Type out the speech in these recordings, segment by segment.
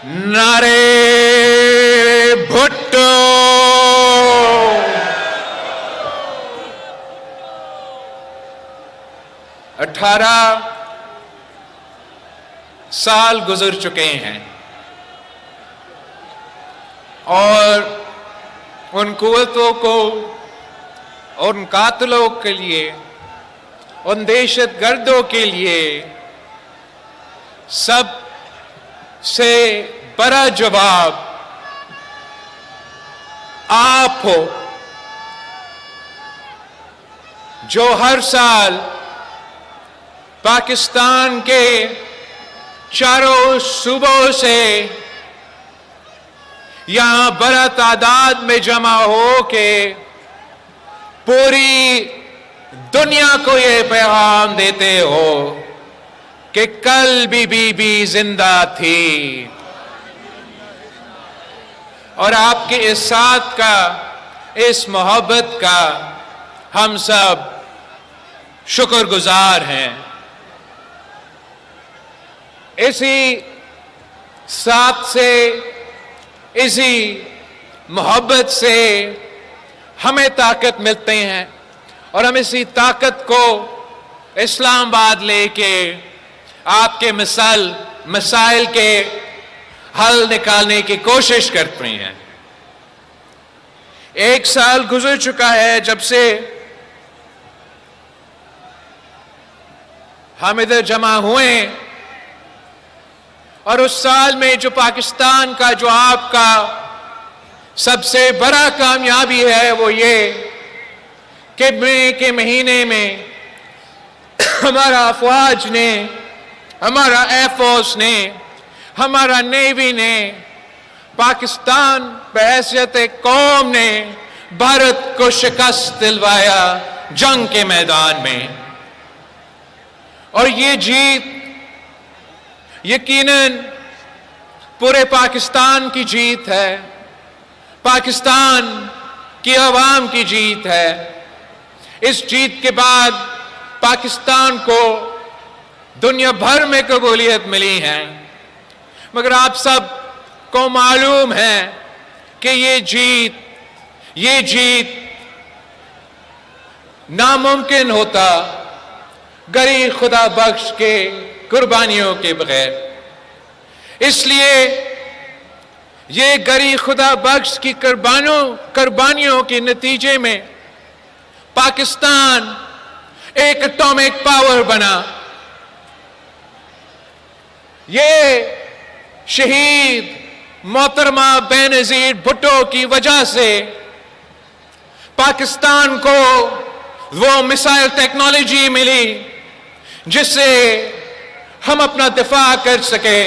نعرے بھٹو. 18 سال گزر چکے ہیں اور ان قوتوں کو، ان قاتلوں کے لیے، ان دہشت گردوں کے لیے سب سے بڑا جواب آپ ہو، جو ہر سال پاکستان کے چاروں صوبوں سے یہاں بڑا تعداد میں جمع ہو کے پوری دنیا کو یہ پیغام دیتے ہو کہ کل بھی بی بی زندہ تھی. اور آپ کے اس ساتھ کا، اس محبت کا ہم سب شکر گزار ہیں. اسی ساتھ سے، اسی محبت سے ہمیں طاقت ملتے ہیں اور ہم اسی طاقت کو اسلام آباد لے کے آپ کے مسائل کے حل نکالنے کی کوشش کرتے ہیں. 1 سال گزر چکا ہے جب سے ہم ادھر جمع ہوئے، اور اس سال میں جو پاکستان کا، جو آپ کا سب سے بڑا کامیابی ہے وہ یہ کہ مئی کے مہینے میں ہمارا افواج نے، ہمارا ایئر فورس نے، ہمارا نیوی نے، پاکستان بحیثیت قوم نے بھارت کو شکست دلوایا جنگ کے میدان میں. اور یہ جیت یقیناً پورے پاکستان کی جیت ہے، پاکستان کی عوام کی جیت ہے. اس جیت کے بعد پاکستان کو دنیا بھر میں قبولیت ملی ہے، مگر آپ سب کو معلوم ہے کہ یہ جیت ناممکن ہوتا غریب خدا بخش کے قربانیوں کے بغیر. اس لیے یہ غریب خدا بخش کی قربانیوں کے نتیجے میں پاکستان ایک اٹامک پاور بنا. یہ شہید محترمہ بینظیر بھٹو کی وجہ سے پاکستان کو وہ میزائل ٹیکنالوجی ملی جس سے ہم اپنا دفاع کر سکے.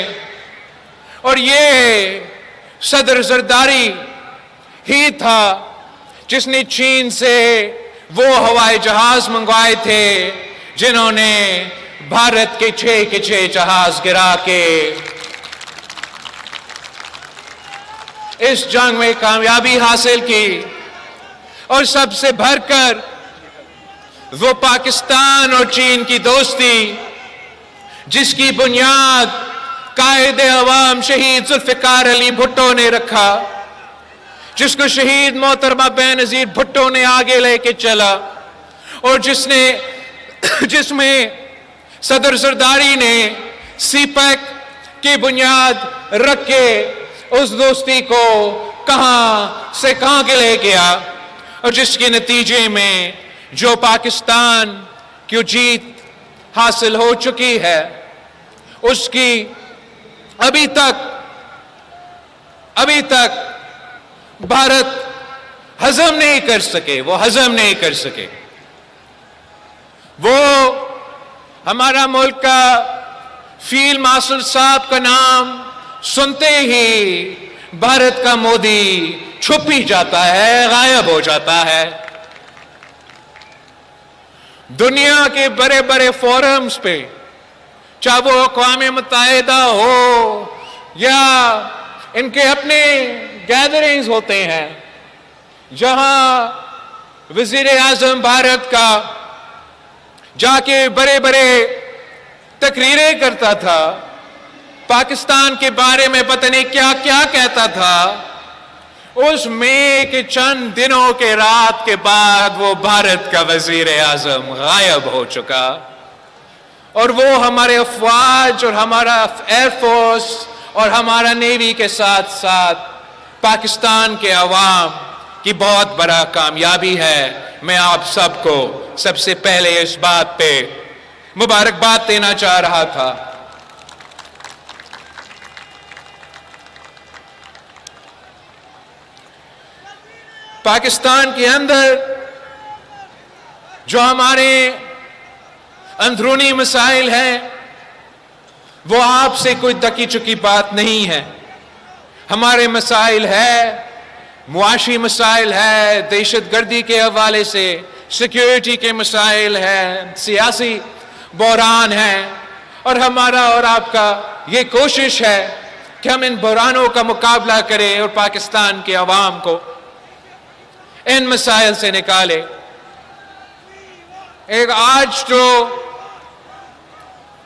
اور یہ صدر زرداری ہی تھا جس نے چین سے وہ ہوائی جہاز منگوائے تھے جنہوں نے بھارت کے 6 جہاز گرا کے اس جنگ میں کامیابی حاصل کی. اور سب سے بڑھ کر وہ پاکستان اور چین کی دوستی جس کی بنیاد قائد عوام شہید ذوالفقار علی بھٹو نے رکھا، جس کو شہید محترمہ بینظیر بھٹو نے آگے لے کے چلا، اور جس میں صدر زرداری نے سی پیک کی بنیاد رکھ کے اس دوستی کو کہاں سے کہاں کے لے گیا، اور جس کے نتیجے میں جو پاکستان کی جیت حاصل ہو چکی ہے اس کی ابھی تک بھارت ہضم نہیں کر سکے. وہ ہمارا ملک کا فیلڈ مارشل صاحب کا نام سنتے ہی بھارت کا مودی چھپ ہی جاتا ہے، غائب ہو جاتا ہے. دنیا کے بڑے بڑے فورمز پہ، چاہے وہ اقوام متحدہ ہو یا ان کے اپنے گیدرنگز ہوتے ہیں، جہاں وزیر اعظم بھارت کا جا کے بڑے بڑے تقریریں کرتا تھا، پاکستان کے بارے میں پتہ نہیں کیا کیا کہتا تھا، اس مئی کے چند دنوں کے رات کے بعد وہ بھارت کا وزیر اعظم غائب ہو چکا، اور وہ ہمارے افواج اور ہمارا ایئر فورس اور ہمارا نیوی کے ساتھ ساتھ پاکستان کے عوام کی بہت بڑا کامیابی ہے۔ میں آپ سب کو سب سے پہلے اس بات پہ مبارکباد دینا چاہ رہا تھا۔ پاکستان کے اندر جو ہمارے اندرونی مسائل ہیں وہ آپ سے کوئی دکی چکی بات نہیں ہے۔ ہمارے مسائل ہے، معاشی مسائل ہے، دہشت گردی کے حوالے سے سیکیورٹی کے مسائل ہیں، سیاسی بحران ہیں، اور ہمارا اور آپ کا یہ کوشش ہے کہ ہم ان بحرانوں کا مقابلہ کریں اور پاکستان کے عوام کو ان مسائل سے نکالے۔ ایک آج تو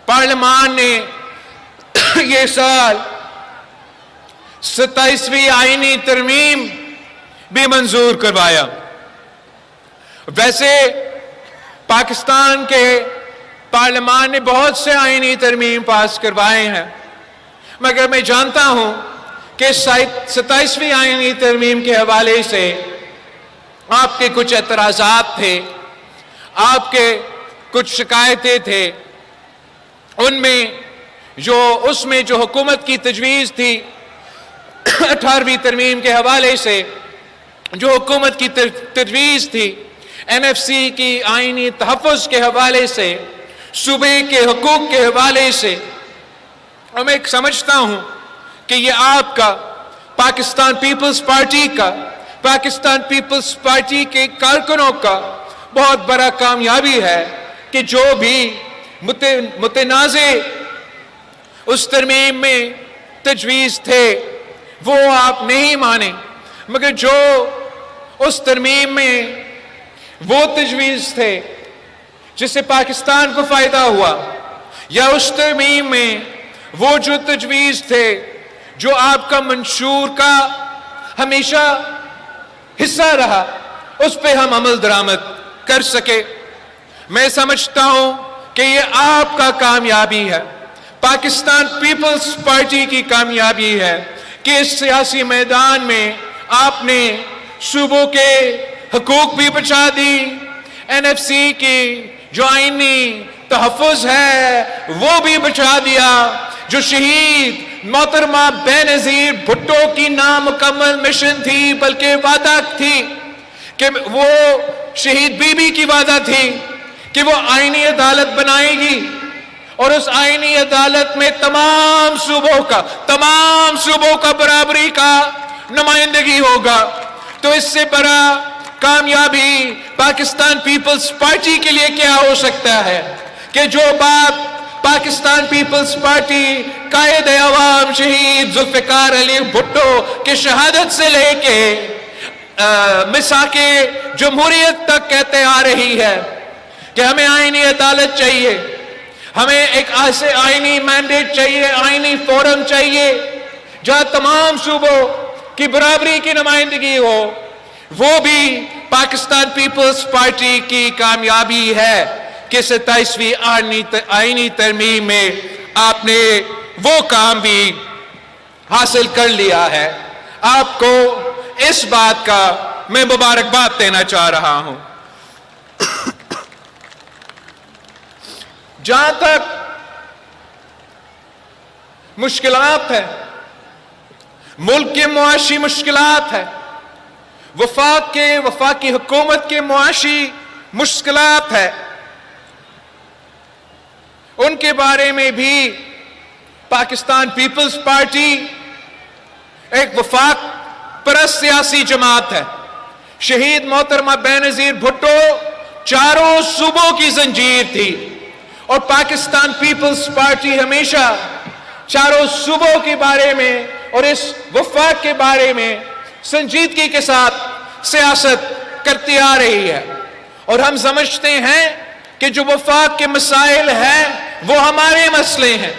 پارلیمان نے یہ سال 27ویں آئینی ترمیم بھی منظور کروایا۔ ویسے پاکستان کے پارلیمان نے بہت سے آئینی ترمیم پاس کروائے ہیں، مگر میں جانتا ہوں کہ 27ویں آئینی ترمیم کے حوالے سے آپ کے کچھ اعتراضات تھے، آپ کے کچھ شکایتیں تھے۔ اس میں جو حکومت کی تجویز تھی 18ویں ترمیم کے حوالے سے، جو حکومت کی تجویز تھی NFC کی آئینی تحفظ کے حوالے سے، صوبے کے حقوق کے حوالے سے، اور میں سمجھتا ہوں کہ یہ آپ کا پاکستان پیپلز پارٹی کے کارکنوں کا بہت بڑا کامیابی ہے کہ جو بھی متنازع اس ترمیم میں تجویز تھے وہ آپ نہیں مانے، مگر جو اس ترمیم میں وہ تجویز تھے جس سے پاکستان کو فائدہ ہوا، یا اس ترمیم میں وہ جو تجویز تھے جو آپ کا منشور کا ہمیشہ حصہ رہا، اس پہ ہم عمل درآمد کر سکے۔ میں سمجھتا ہوں کہ یہ آپ کا کامیابی ہے، پاکستان پیپلز پارٹی کی کامیابی ہے کہ اس سیاسی میدان میں آپ نے صوبوں کے حقوق بھی بچا دی، NFC کی جو آئینی تحفظ ہے وہ بھی بچا دیا، جو شہید محترمہ بینظیر بھٹو کی نامکمل مشن تھی، بلکہ وعدہ تھی کہ وہ شہید بی بی کی وعدہ تھی کہ وہ آئینی عدالت بنائے گی، اور اس آئینی عدالت میں تمام صوبوں کا برابری کا نمائندگی ہوگا۔ تو اس سے بڑا کامیابی پاکستان پیپلز پارٹی کے لیے کیا ہو سکتا ہے کہ جو بات پاکستان پیپلز پارٹی قائد عوام شہید ذوالفقار علی بھٹو کی شہادت سے لے کے مساق جمہوریت تک کہتے آ رہی ہے کہ ہمیں آئینی عدالت چاہیے، ہمیں ایک ایسے آئینی مینڈیٹ چاہیے، آئینی فورم چاہیے جہاں تمام صوبوں کی برابری کی نمائندگی ہو، وہ بھی پاکستان پیپلز پارٹی کی کامیابی ہے کہ 27ویں آئینی ترمیم میں آپ نے وہ کام بھی حاصل کر لیا ہے۔ آپ کو اس بات کا میں مبارکباد دینا چاہ رہا ہوں۔ جہاں تک مشکلات ہیں، ملک کے معاشی مشکلات ہیں، وفاقی حکومت کے معاشی مشکلات ہیں، ان کے بارے میں بھی پاکستان پیپلز پارٹی ایک وفاق پرست سیاسی جماعت ہے۔ شہید محترمہ بینظیر بھٹو چاروں صوبوں کی زنجیر تھی، اور پاکستان پیپلز پارٹی ہمیشہ چاروں صوبوں کے بارے میں اور اس وفاق کے بارے میں سنجیدگی کے ساتھ سیاست کرتی آ رہی ہے، اور ہم سمجھتے ہیں کہ جو وفاق کے مسائل ہیں وہ ہمارے مسئلے ہیں۔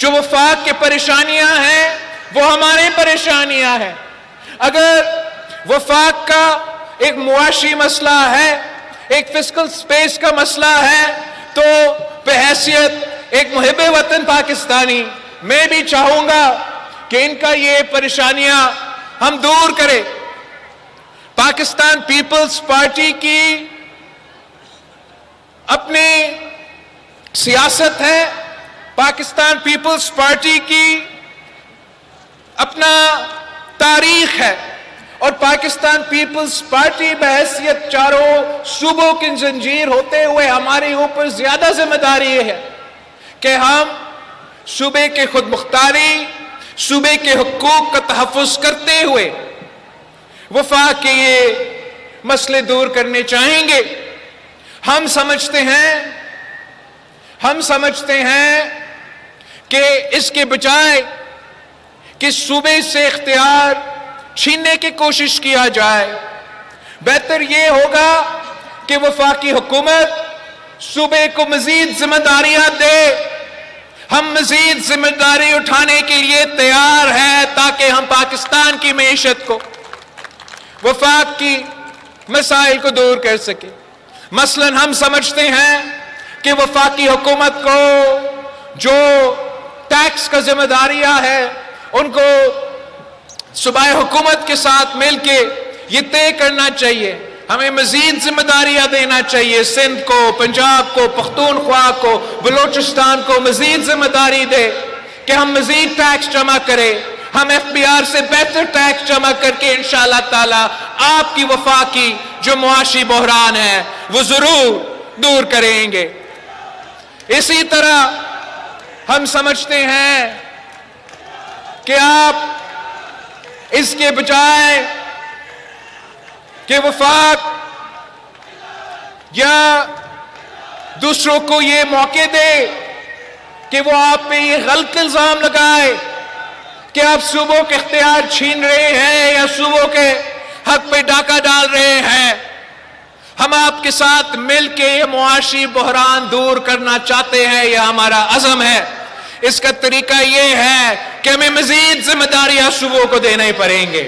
جو وفاق کی پریشانیاں ہیں وہ ہماری پریشانیاں ہیں. اگر وفاق کا ایک معاشی مسئلہ ہے، ایک فسکل سپیس کا مسئلہ ہے، تو بحیثیت ایک محب وطن پاکستانی میں بھی چاہوں گا کہ ان کا یہ پریشانیاں ہم دور کریں. پاکستان پیپلز پارٹی کی اپنی سیاست ہے، پاکستان پیپلز پارٹی کی اپنا تاریخ ہے، اور پاکستان پیپلز پارٹی بحیثیت چاروں صوبوں کی زنجیر ہوتے ہوئے ہمارے اوپر زیادہ ذمہ داری ہے کہ ہم صوبے کے خود مختاری، صوبے کے حقوق کا تحفظ کرتے ہوئے وفاق کے یہ مسئلے دور کرنے چاہیں گے. ہم سمجھتے ہیں کہ اس کے بجائے کہ صوبے سے اختیار چھیننے کی کوشش کیا جائے، بہتر یہ ہوگا کہ وفاقی حکومت صوبے کو مزید ذمہ داریاں دے. ہم مزید ذمہ داری اٹھانے کے لیے تیار ہیں تاکہ ہم پاکستان کی معیشت کو، وفاق کی مسائل کو دور کر سکیں. مثلاً ہم سمجھتے ہیں کہ وفاقی حکومت کو جو ٹیکس کا ذمہ داریاں ہے ان کو صوبائی حکومت کے ساتھ مل کے یہ طے کرنا چاہیے. ہمیں مزید ذمہ داریاں دینا چاہیے. سندھ کو، پنجاب کو، پختونخوا کو، بلوچستان کو مزید ذمہ داری دے کہ ہم مزید ٹیکس جمع کریں. ہم ایف بی آر سے بہتر ٹیکس جمع کر کے انشاءاللہ تعالی آپ کی وفاقی جو معاشی بحران ہے وہ ضرور دور کریں گے. اسی طرح ہم سمجھتے ہیں کہ آپ اس کے بجائے کہ وفاق یا دوسروں کو یہ موقع دے کہ وہ آپ پہ یہ غلط الزام لگائے کہ آپ صوبوں کے اختیار چھین رہے ہیں یا صوبوں کے حق پہ ڈاکہ ڈال رہے ہیں، ہم آپ کے ساتھ مل کے یہ معاشی بحران دور کرنا چاہتے ہیں. یہ ہمارا عزم ہے. اس کا طریقہ یہ ہے کہ ہمیں مزید ذمہ داریاں صوبوں کو دینے پڑیں گے.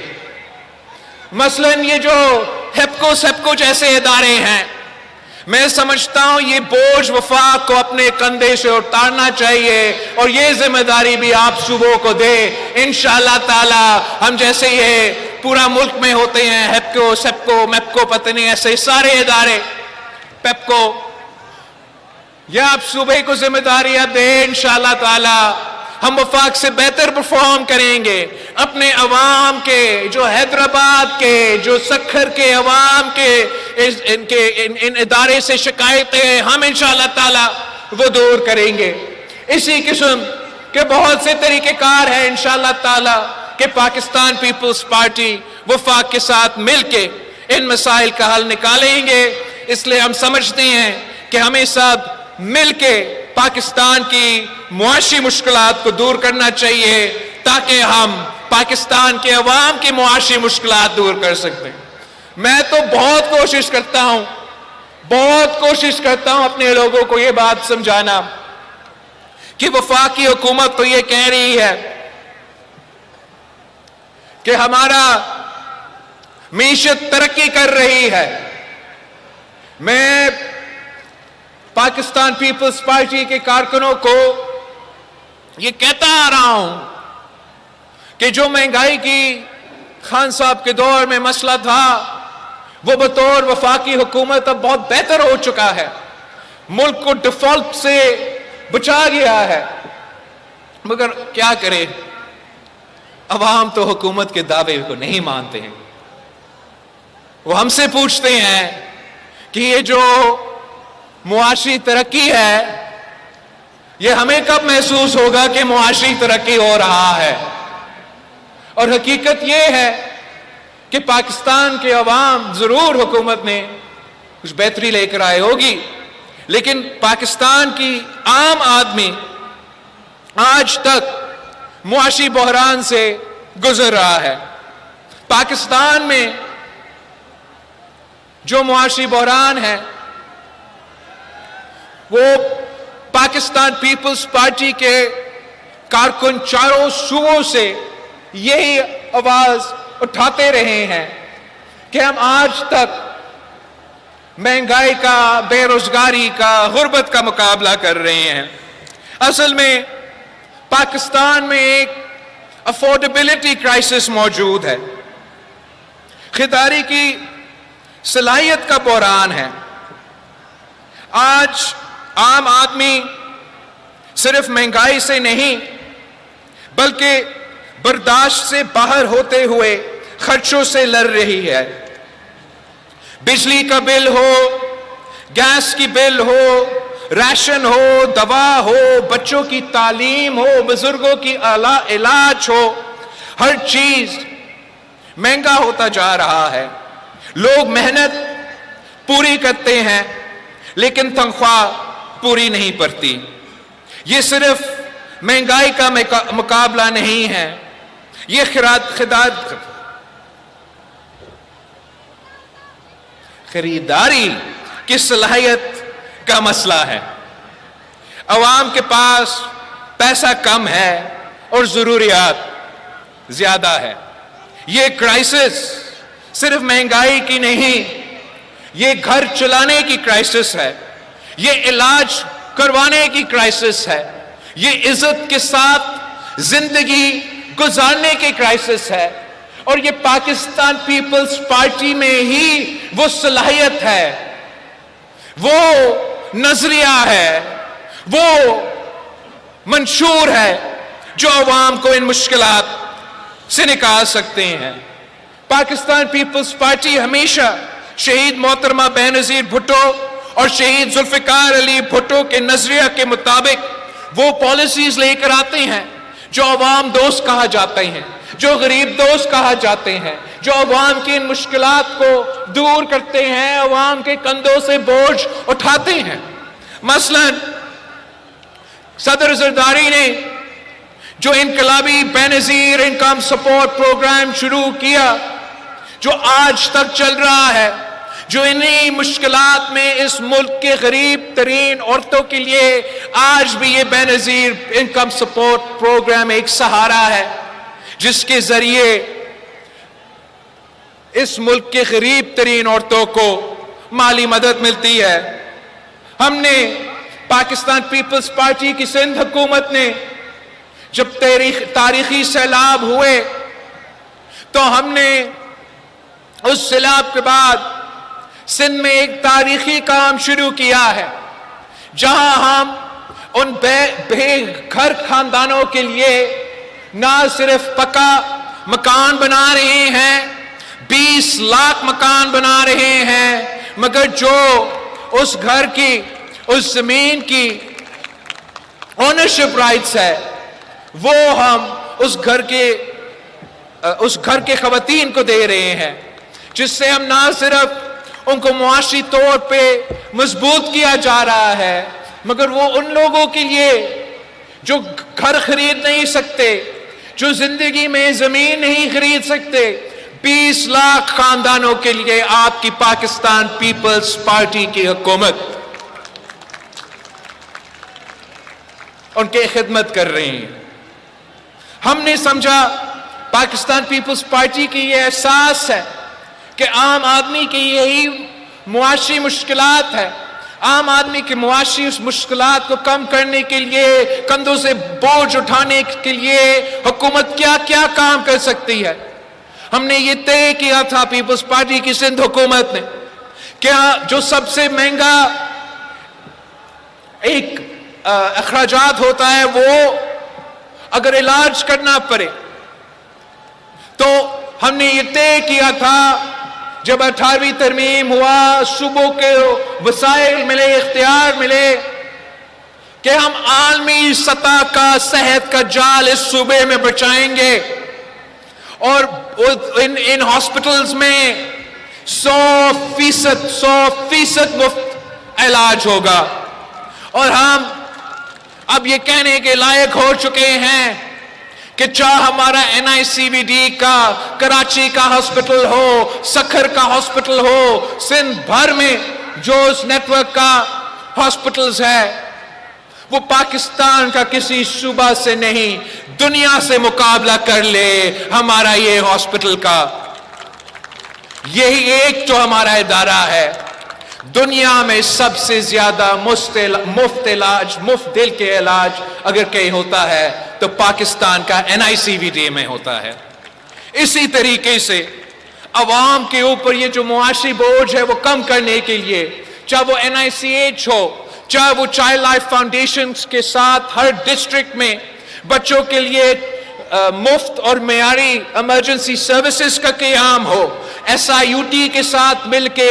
مثلاً یہ جو ہیپکو جیسے ادارے ہیں، میں سمجھتا ہوں یہ بوجھ وفاق کو اپنے کندھے سے اتارنا چاہیے اور یہ ذمہ داری بھی آپ صوبوں کو دے. انشاءاللہ تعالی ہم جیسے یہ پورا ملک میں ہوتے ہیں، ہیپکو، سیپکو، میپکو، پتہ نہیں ایسے سارے ادارے، پیپکو، یا آپ صوبے کو ذمہ داریاں دیں. انشاءاللہ تعالی ہم وفاق سے بہتر پرفارم کریں گے. اپنے عوام کے، جو حیدرآباد کے، جو سکھر کے عوام کے ان ادارے سے شکایتیں ہم انشاءاللہ تعالی وہ دور کریں گے. اسی قسم کے بہت سے طریقہ کار ہیں انشاءاللہ تعالی کہ پاکستان پیپلز پارٹی وفاق کے ساتھ مل کے ان مسائل کا حل نکالیں گے. اس لیے ہم سمجھتے ہیں کہ ہمیں سب مل کے پاکستان کی معاشی مشکلات کو دور کرنا چاہیے تاکہ ہم پاکستان کے عوام کی معاشی مشکلات دور کر سکتے ہیں. میں تو بہت کوشش کرتا ہوں اپنے لوگوں کو یہ بات سمجھانا کہ وفاقی حکومت تو یہ کہہ رہی ہے کہ ہمارا معیشت ترقی کر رہی ہے. میں پاکستان پیپلز پارٹی کے کارکنوں کو یہ کہتا آ رہا ہوں کہ جو مہنگائی کی خان صاحب کے دور میں مسئلہ تھا وہ بطور وفاقی حکومت اب بہت بہتر ہو چکا ہے. ملک کو ڈیفالٹ سے بچا گیا ہے. مگر کیا کرے، عوام تو حکومت کے دعوے کو نہیں مانتے ہیں. وہ ہم سے پوچھتے ہیں کہ یہ جو معاشی ترقی ہے یہ ہمیں کب محسوس ہوگا کہ معاشی ترقی ہو رہا ہے. اور حقیقت یہ ہے کہ پاکستان کے عوام ضرور حکومت میں کچھ بہتری لے کر آئے ہوگی، لیکن پاکستان کی عام آدمی آج تک معاشی بحران سے گزر رہا ہے. پاکستان میں جو معاشی بحران ہے وہ پاکستان پیپلز پارٹی کے کارکن چاروں صوبوں سے یہی آواز اٹھاتے رہے ہیں کہ ہم آج تک مہنگائی کا، بے روزگاری کا، غربت کا مقابلہ کر رہے ہیں۔ اصل میں پاکستان میں ایک افورڈیبلٹی کرائسس موجود ہے، خریداری کی صلاحیت کا بحران ہے۔ آج عام آدمی صرف مہنگائی سے نہیں بلکہ برداشت سے باہر ہوتے ہوئے خرچوں سے لڑ رہی ہے۔ بجلی کا بل ہو، گیس کی بل ہو، راشن ہو، دوا ہو، بچوں کی تعلیم ہو، بزرگوں کی علاج ہو، ہر چیز مہنگا ہوتا جا رہا ہے۔ لوگ محنت پوری کرتے ہیں لیکن تنخواہ پوری نہیں پڑتی۔ یہ صرف مہنگائی کا مقابلہ نہیں ہے، یہ خریداری کی صلاحیت کا مسئلہ ہے۔ عوام کے پاس پیسہ کم ہے اور ضروریات زیادہ ہے۔ یہ کرائسس صرف مہنگائی کی نہیں، یہ گھر چلانے کی کرائسس ہے، یہ علاج کروانے کی کرائسس ہے، یہ عزت کے ساتھ زندگی گزارنے کی کرائسس ہے، اور یہ پاکستان پیپلز پارٹی میں ہی وہ صلاحیت ہے، وہ نظریہ ہے، وہ منشور ہے جو عوام کو ان مشکلات سے نکال سکتے ہیں۔ پاکستان پیپلز پارٹی ہمیشہ شہید محترمہ بینظیر بھٹو اور شہید ذوالفقار علی بھٹو کے نظریہ کے مطابق وہ پالیسیز لے کر آتے ہیں جو عوام دوست کہا جاتے ہیں، جو غریب دوست کہا جاتے ہیں، جو عوام کی ان مشکلات کو دور کرتے ہیں، عوام کے کندھوں سے بوجھ اٹھاتے ہیں۔ مثلا صدر زرداری نے جو انقلابی بینظیر انکم سپورٹ پروگرام شروع کیا، جو آج تک چل رہا ہے، جو انہی مشکلات میں اس ملک کے غریب ترین عورتوں کے لیے آج بھی یہ بینظیر انکم سپورٹ پروگرام ایک سہارا ہے، جس کے ذریعے اس ملک کے غریب ترین عورتوں کو مالی مدد ملتی ہے۔ ہم نے پاکستان پیپلز پارٹی کی سندھ حکومت نے جب تاریخی سیلاب ہوئے تو ہم نے اس سیلاب کے بعد سندھ میں ایک تاریخی کام شروع کیا ہے، جہاں ہم ان بے گھر خاندانوں کے لیے نہ صرف پکا مکان بنا رہے ہیں، 20 لاکھ مکان بنا رہے ہیں، مگر جو اس گھر کی، اس زمین کی اونرشپ رائٹس ہے، وہ ہم اس گھر کے خواتین کو دے رہے ہیں، جس سے ہم نہ صرف ان کو معاشی طور پہ مضبوط کیا جا رہا ہے، مگر وہ ان لوگوں کے لیے جو گھر خرید نہیں سکتے، جو زندگی میں زمین نہیں خرید سکتے، 20 لاکھ خاندانوں کے لیے آپ کی پاکستان پیپلز پارٹی کی حکومت ان کی خدمت کر رہی ہے۔ ہم نے سمجھا، پاکستان پیپلز پارٹی کی یہ احساس ہے کہ عام آدمی کی یہی معاشی مشکلات ہے، عام آدمی کی معاشی اس مشکلات کو کم کرنے کے لیے، کندھوں سے بوجھ اٹھانے کے لیے حکومت کیا کیا کام کر سکتی ہے۔ ہم نے یہ طے کیا تھا پیپلز پارٹی کی سندھ حکومت نے کہ جو سب سے مہنگا ایک اخراجات ہوتا ہے، وہ اگر علاج کرنا پڑے تو ہم نے یہ طے کیا تھا، جب 18ویں ترمیم ہوا، صوبوں کے وسائل ملے، اختیار ملے، کہ ہم عالمی سطح کا صحت کا جال اس صوبے میں بچائیں گے، اور ان ہاسپٹلز میں 100% مفت علاج ہوگا۔ اور ہم اب یہ کہنے کے لائق ہو چکے ہیں کہ چاہے ہمارا NICVD کا کراچی کا ہاسپٹل ہو، سکھر کا ہاسپٹل ہو، سندھ بھر میں جو اس نیٹ ورک کا ہاسپٹلز ہے، وہ پاکستان کا کسی صوبہ سے نہیں دنیا سے مقابلہ کر لے ہمارا یہ ہاسپٹل کا. یہی ایک جو ہمارا ادارہ ہے دنیا میں سب سے زیادہ مفت علاج، مفت دل کے علاج اگر کہیں ہوتا ہے تو پاکستان کا NICVD میں ہوتا ہے. اسی طریقے سے عوام کے اوپر یہ جو معاشی بوجھ ہے وہ کم کرنے کے لیے، چاہے وہ NICH ہو، چاہے وہ چائلڈ لائف فاؤنڈیشن کے ساتھ ہر ڈسٹرکٹ میں بچوں کے لیے مفت اور معیاری ایمرجنسی سروسز کا قیام ہو، SIUT کے ساتھ مل کے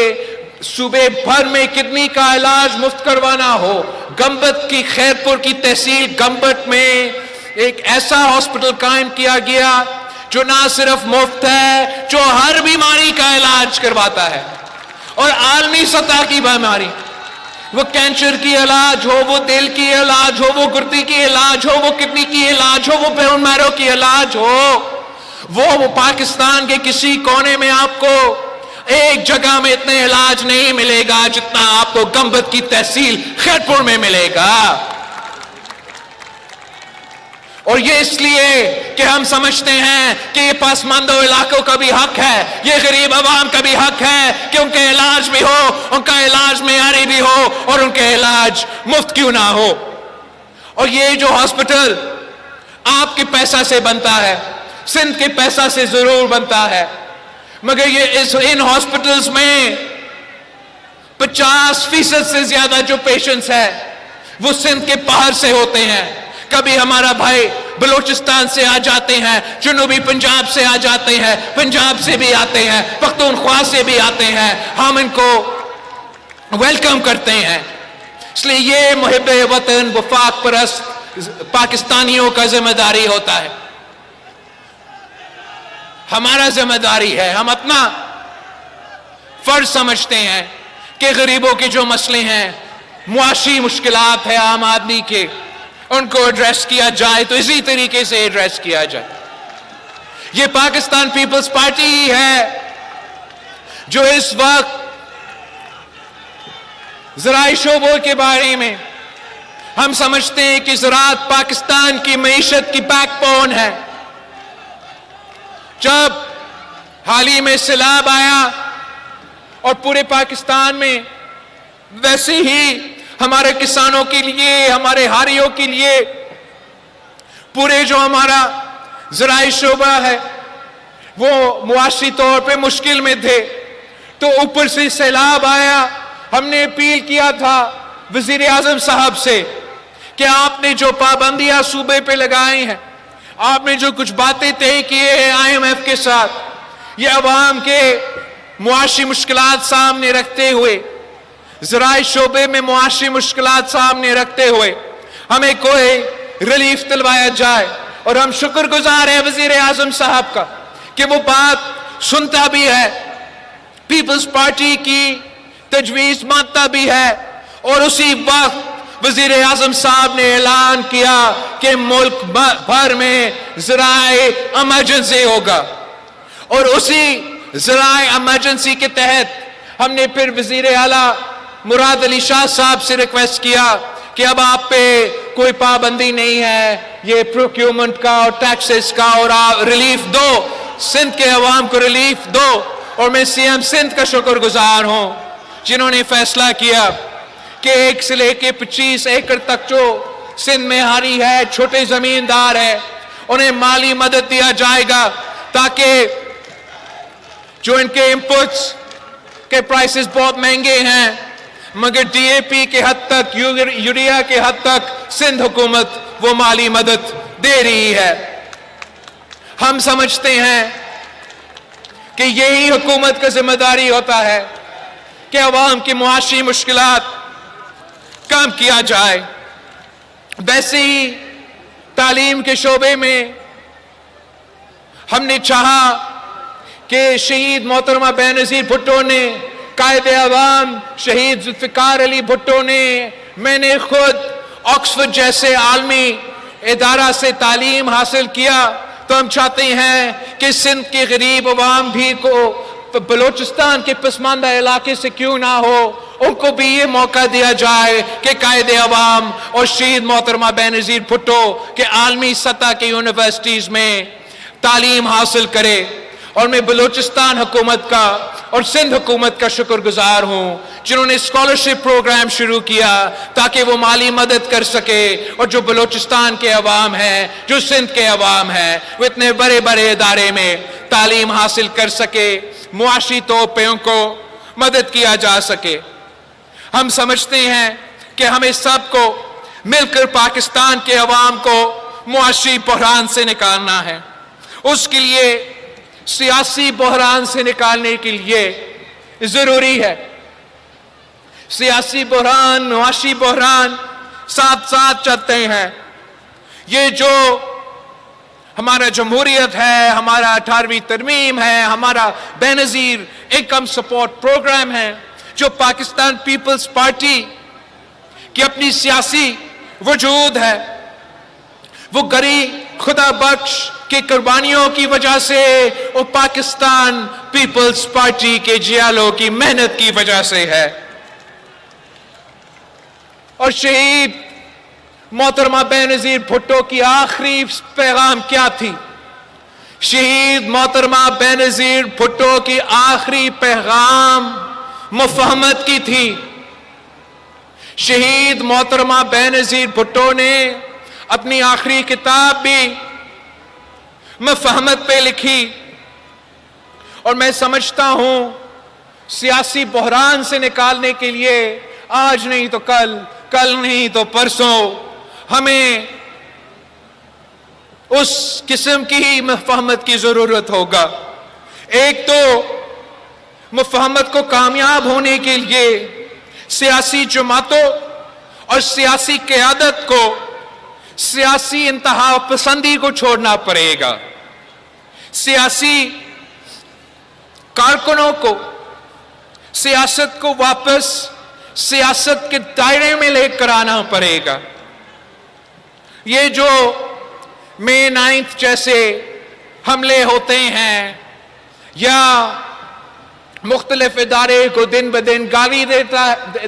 صوبے بھر میں کڈنی کا علاج مفت کروانا ہو. گمبت کی خیرپور کی تحصیل گمبت میں ایک ایسا ہاسپٹل قائم کیا گیا جو نہ صرف مفت ہے، جو ہر بیماری کا علاج کرواتا ہے، اور عالمی سطح کی بیماری، وہ کینسر کی علاج ہو، وہ دل کی علاج ہو، وہ گردے کی علاج ہو، وہ کڈنی کی علاج ہو، وہ بون میرو کی علاج ہو، وہ پاکستان کے کسی کونے میں آپ کو ایک جگہ میں اتنے علاج نہیں ملے گا جتنا آپ کو گمبت کی تحصیل خیرپور میں ملے گا. اور یہ اس لیے کہ ہم سمجھتے ہیں کہ یہ پسماندہ علاقوں کا بھی حق ہے، یہ غریب عوام کا بھی حق ہے کہ ان کا علاج بھی ہو، ان کا علاج معیاری بھی ہو، اور ان کا علاج مفت کیوں نہ ہو. اور یہ جو ہاسپٹل آپ کے پیسہ سے بنتا ہے، سندھ کے پیسہ سے ضرور بنتا ہے، مگر یہ ان ہاسپٹلز میں 50% سے زیادہ جو پیشنٹس ہیں وہ سندھ کے باہر سے ہوتے ہیں. کبھی ہمارا بھائی بلوچستان سے آ جاتے ہیں، جنوبی پنجاب سے آ جاتے ہیں، پنجاب سے بھی آتے ہیں، پختونخوا سے بھی آتے ہیں. ہم ان کو ویلکم کرتے ہیں. اس لیے یہ محب وطن وفاق پرست پاکستانیوں کا ذمہ داری ہوتا ہے، ہمارا ذمہ داری ہے. ہم اپنا فرض سمجھتے ہیں کہ غریبوں کے جو مسئلے ہیں، معاشی مشکلات ہیں عام آدمی کے، ان کو ایڈریس کیا جائے تو اسی طریقے سے ایڈریس کیا جائے. یہ پاکستان پیپلز پارٹی ہی ہے جو اس وقت زرعی شعبوں کے بارے میں ہم سمجھتے ہیں کہ زراعت پاکستان کی معیشت کی بیک بون ہے. جب حال ہی میں سیلاب آیا اور پورے پاکستان میں، ویسے ہی ہمارے کسانوں کے لیے، ہمارے ہاریوں کے لیے، پورے جو ہمارا زرعی شعبہ ہے وہ معاشی طور پہ مشکل میں تھے. تو اوپر سے سیلاب آیا. ہم نے اپیل کیا تھا وزیر اعظم صاحب سے کہ آپ نے جو پابندیاں صوبے پہ لگائی ہیں، آپ نے جو کچھ باتیں طے کیے ہیں IMF کے ساتھ، یہ عوام کے معاشی مشکلات سامنے رکھتے ہوئے، زراعی شعبے میں معاشی مشکلات سامنے رکھتے ہوئے ہمیں کوئی ریلیف دلوایا جائے. اور ہم شکر گزار ہیں وزیر اعظم صاحب کا کہ وہ بات سنتا بھی ہے، پیپلز پارٹی کی تجویز مانتا بھی ہے. اور اسی وقت وزیر اعظم صاحب نے اعلان کیا کہ ملک بھر میں زرعی ایمرجنسی ہوگا. اور اسی زرعی ایمرجنسی کے تحت ہم نے پھر وزیر اعلیٰ مراد علی شاہ صاحب سے ریکویسٹ کیا کہ اب آپ پہ کوئی پابندی نہیں ہے، یہ پروکیورمنٹ کا اور ٹیکسز کا، اور آپ ریلیف دو، سندھ کے عوام کو ریلیف دو. اور میں CM سندھ کا شکر گزار ہوں جنہوں نے فیصلہ کیا کہ 1 سے لے کے 25 ایکڑ تک جو سندھ میں ہاری ہے، چھوٹے زمیندار ہیں، انہیں مالی مدد دیا جائے گا تاکہ جو ان کے انپٹس کے پرائسز بہت مہنگے ہیں، مگر DAP کے حد تک، یوریا کے حد تک سندھ حکومت وہ مالی مدد دے رہی ہے. ہم سمجھتے ہیں کہ یہی حکومت کا ذمہ داری ہوتا ہے کہ عوام کی معاشی مشکلات کم کیا جائے. ویسے ہی تعلیم کے شعبے میں ہم نے چاہا کہ شہید محترمہ بینظیر بھٹو نے، قائد عوام شہید ذوالفقار علی بھٹو نے، میں نے خود آکسفورڈ جیسے عالمی ادارہ سے تعلیم حاصل کیا. تو ہم چاہتے ہیں کہ سندھ کے غریب عوام بھی کو بلوچستان کے پسماندہ علاقے سے کیوں نہ ہو، ان کو بھی یہ موقع دیا جائے کہ قائد عوام اور شہید محترمہ بینظیر بھٹو کے عالمی سطح کی یونیورسٹیز میں تعلیم حاصل کرے. اور میں بلوچستان حکومت کا اور سندھ حکومت کا شکر گزار ہوں جنہوں نے اسکالرشپ پروگرام شروع کیا تاکہ وہ مالی مدد کر سکے اور جو بلوچستان کے عوام ہیں, جو سندھ کے عوام ہیں, وہ اتنے بڑے بڑے ادارے میں تعلیم حاصل کر سکے, معاشی طور پہ ان کو مدد کیا جا سکے. ہم سمجھتے ہیں کہ ہمیں سب کو مل کر پاکستان کے عوام کو معاشی بحران سے نکالنا ہے. اس کے لیے سیاسی بحران سے نکالنے کے لیے ضروری ہے. سیاسی بحران, معاشی بحران ساتھ ساتھ چلتے ہیں. یہ جو ہمارا جمہوریت ہے, ہمارا 18ویں ترمیم ہے, ہمارا بینظیر انکم سپورٹ پروگرام ہے, جو پاکستان پیپلز پارٹی کی اپنی سیاسی وجود ہے, وہ غریب خدا بخش کی قربانیوں کی وجہ سے اور پاکستان پیپلز پارٹی کے جیالوں کی محنت کی وجہ سے ہے. اور شہید محترمہ بینظیر بھٹو کی آخری پیغام کیا تھی؟ شہید محترمہ بینظیر بھٹو کی آخری پیغام مفاہمت کی تھی. شہید محترمہ بینظیر بھٹو نے اپنی آخری کتاب بھی مفاہمت پہ لکھی. اور میں سمجھتا ہوں سیاسی بحران سے نکالنے کے لیے آج نہیں تو کل, کل نہیں تو پرسوں ہمیں اس قسم کی ہی مفاہمت کی ضرورت ہوگا. ایک تو مفاہمت کو کامیاب ہونے کے لیے سیاسی جماعتوں اور سیاسی قیادت کو سیاسی انتہا پسندی کو چھوڑنا پڑے گا. سیاسی کارکنوں کو سیاست کو واپس سیاست کے دائرے میں لے کر آنا پڑے گا. یہ جو مئی 9 جیسے حملے ہوتے ہیں یا مختلف ادارے کو دن بدن گالی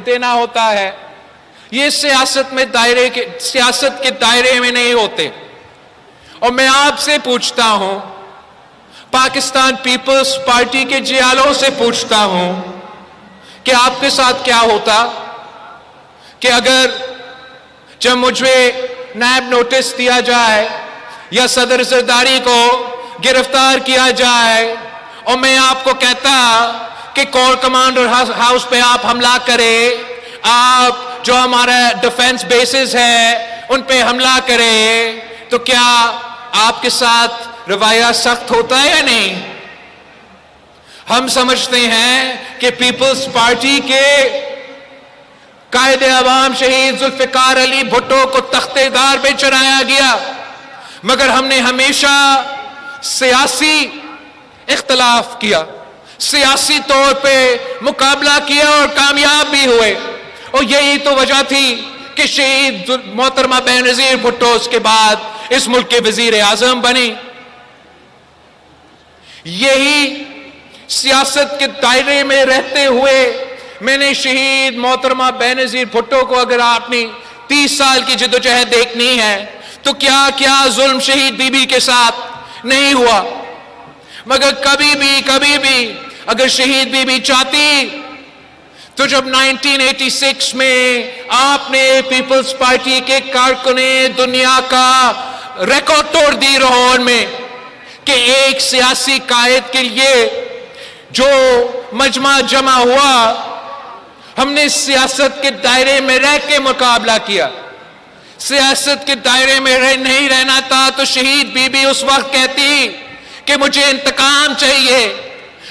دینا ہوتا ہے, یہ سیاست کے دائرے میں نہیں ہوتے. اور میں آپ سے پوچھتا ہوں, پاکستان پیپلز پارٹی کے جیالوں سے پوچھتا ہوں کہ آپ کے ساتھ کیا ہوتا کہ اگر جب مجھے نیب نوٹس دیا جائے یا صدر زرداری کو گرفتار کیا جائے اور میں آپ کو کہتا کہ کور کمانڈر ہاؤس پہ آپ حملہ کرے, آپ جو ہمارا ڈیفنس بیسز ہے ان پہ حملہ کرے, تو کیا آپ کے ساتھ رویہ سخت ہوتا ہے یا نہیں؟ ہم سمجھتے ہیں کہ پیپلز پارٹی کے قائد عوام شہید ذوالفقار علی بھٹو کو تختے دار پہ چڑھایا گیا, مگر ہم نے ہمیشہ سیاسی اختلاف کیا, سیاسی طور پہ مقابلہ کیا اور کامیاب بھی ہوئے. اور یہی تو وجہ تھی کہ شہید محترمہ بینظیر بھٹو اس کے بعد اس ملک کے وزیر اعظم بنی. یہی سیاست کے دائرے میں رہتے ہوئے میں نے شہید محترمہ بینظیر بھٹو کو, اگر آپ نے 30 سال کی جدوجہد دیکھنی ہے تو کیا کیا ظلم شہید بی بی کے ساتھ نہیں ہوا, مگر کبھی بھی اگر شہید بی بی چاہتی تو جب 1986 میں آپ نے پیپلز پارٹی کے کارکنیں دنیا کا ریکارڈ توڑ دی لاہور میں کہ ایک سیاسی قائد کے لیے جو مجمع جمع ہوا, ہم نے سیاست کے دائرے میں رہ کے مقابلہ کیا. سیاست کے دائرے میں نہیں رہنا تھا تو شہید بی بی اس وقت کہتی کہ مجھے انتقام چاہیے.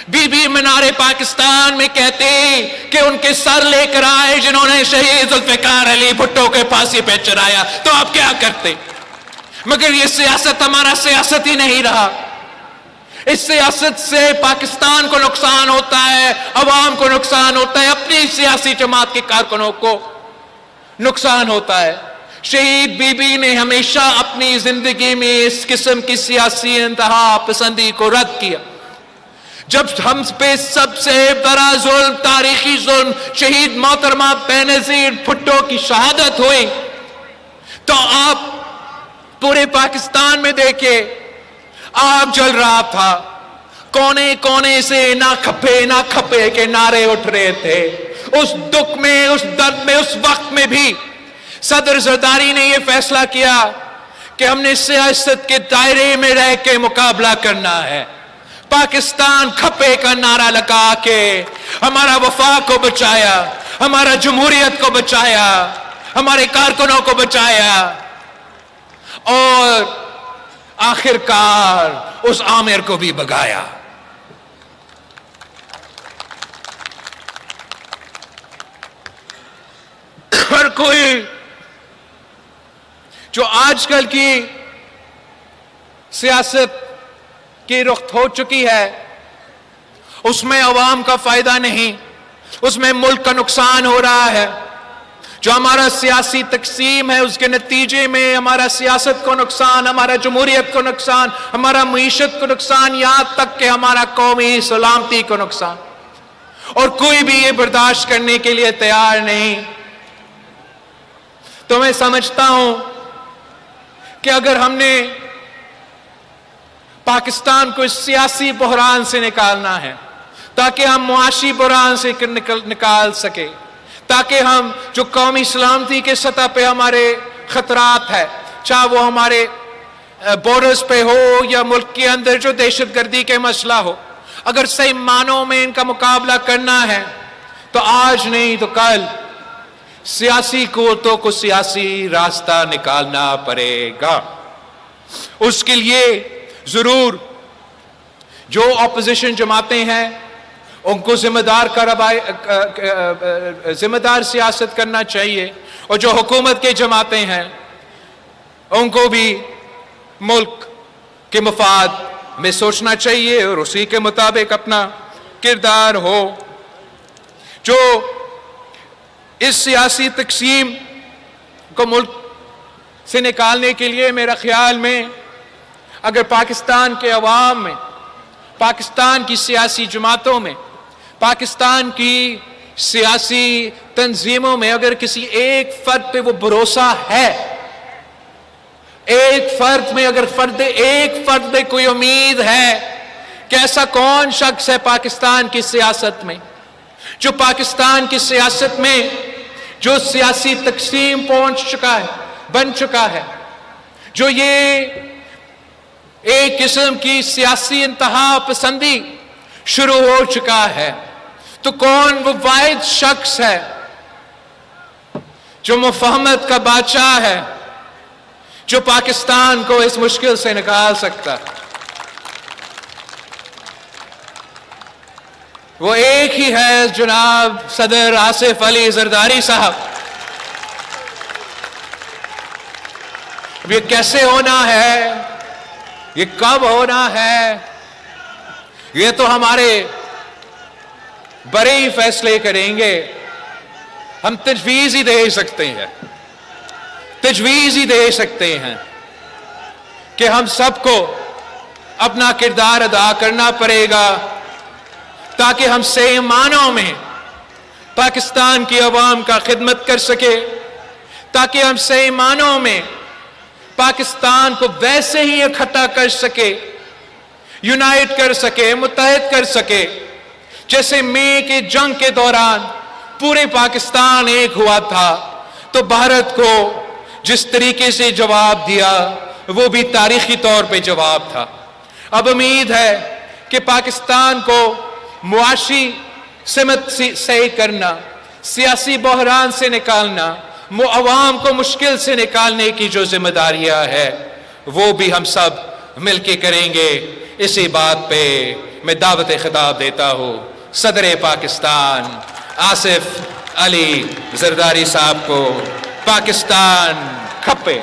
بی بی مینار پاکستان میں کہتے کہ ان کے سر لے کر آئے جنہوں نے شہید ذوالفقار علی بھٹو کے پھانسی پہ چڑھایا, تو آپ کیا کرتے؟ مگر یہ سیاست ہمارا سیاست ہی نہیں رہا. اس سیاست سے پاکستان کو نقصان ہوتا ہے, عوام کو نقصان ہوتا ہے, اپنی سیاسی جماعت کے کارکنوں کو نقصان ہوتا ہے. شہید بی بی نے ہمیشہ اپنی زندگی میں اس قسم کی سیاسی انتہا پسندی کو رد کیا. جب ہم پہ سب سے بڑا ظلم، تاریخی ظلم، شہید محترمہ بینظیر بھٹو کی شہادت ہوئی، تو آپ پورے پاکستان میں دیکھے آگ جل رہا تھا، کونے کونے سے نہ کھپے کے نعرے اٹھ رہے تھے۔ اس دکھ میں، اس درد میں، اس وقت میں بھی صدر زرداری نے یہ فیصلہ کیا کہ ہم نے سیاست کے دائرے میں رہ کے مقابلہ کرنا ہے۔ پاکستان کھپے کا نعرہ لگا کے ہمارا وفاق کو بچایا، ہمارا جمہوریت کو بچایا، ہمارے کارکنوں کو بچایا، اور آخرکار اس عامر کو بھی بھگایا۔ ہر کوئی جو آج کل کی سیاست کی رخ ہو چکی ہے، اس میں عوام کا فائدہ نہیں، اس میں ملک کا نقصان ہو رہا ہے۔ جو ہمارا سیاسی تقسیم ہے، اس کے نتیجے میں ہمارا سیاست کو نقصان، ہمارا جمہوریت کو نقصان، ہمارا معیشت کو نقصان، یہاں تک کہ ہمارا قومی سلامتی کو نقصان، اور کوئی بھی یہ برداشت کرنے کے لیے تیار نہیں۔ تو میں سمجھتا ہوں کہ اگر ہم نے پاکستان کو اس سیاسی بحران سے نکالنا ہے، تاکہ ہم معاشی بحران سے نکال سکے، تاکہ ہم جو قومی سلامتی کے سطح پہ ہمارے خطرات ہے، چاہے وہ ہمارے بارڈرز پہ ہو یا ملک کے اندر جو دہشت گردی کے مسئلہ ہو، اگر صحیح معنوں میں ان کا مقابلہ کرنا ہے تو آج نہیں تو کل سیاسی قوتوں کو سیاسی راستہ نکالنا پڑے گا۔ اس کے لیے ضرور جو اپوزیشن جماعتیں ہیں ان کو ذمہ دار سیاست کرنا چاہیے، اور جو حکومت کے جماعتیں ہیں ان کو بھی ملک کے مفاد میں سوچنا چاہیے اور اسی کے مطابق اپنا کردار ہو۔ جو اس سیاسی تقسیم کو ملک سے نکالنے کے لیے میرا خیال میں اگر پاکستان کے عوام میں، پاکستان کی سیاسی جماعتوں میں، پاکستان کی سیاسی تنظیموں میں اگر کسی ایک فرد پہ وہ بھروسہ ہے، ایک فرد میں اگر ایک فرد میں کوئی امید ہے کہ ایسا کون شخص ہے پاکستان کی سیاست میں جو پاکستان کی سیاست میں جو سیاسی تقسیم بن چکا ہے، جو یہ ایک قسم کی سیاسی انتہا پسندی شروع ہو چکا ہے، تو کون وہ واحد شخص ہے جو مفاہمت کا بادشاہ ہے، جو پاکستان کو اس مشکل سے نکال سکتا ہے؟ وہ ایک ہی ہے، جناب صدر آصف علی زرداری صاحب۔ اب یہ کیسے ہونا ہے، یہ کب ہونا ہے، یہ تو ہمارے بڑے ہی فیصلے کریں گے۔ ہم تجویز ہی دے سکتے ہیں، تجویز ہی دے سکتے ہیں کہ ہم سب کو اپنا کردار ادا کرنا پڑے گا تاکہ ہم صحیح معنوں میں پاکستان کی عوام کا خدمت کر سکے، تاکہ ہم صحیح معنوں میں پاکستان کو ویسے ہی اکٹھا کر سکے، یونائٹ کر سکے، متحد کر سکے، جیسے مئی کی جنگ کے دوران پورے پاکستان ایک ہوا تھا۔ تو بھارت کو جس طریقے سے جواب دیا وہ بھی تاریخی طور پہ جواب تھا۔ اب امید ہے کہ پاکستان کو معاشی سمت صحیح کرنا، سیاسی بحران سے نکالنا، عوام کو مشکل سے نکالنے کی جو ذمہ داریاں ہے وہ بھی ہم سب مل کے کریں گے۔ اسی بات پہ میں دعوت خطاب دیتا ہوں صدر پاکستان آصف علی زرداری صاحب کو۔ پاکستان کھپے۔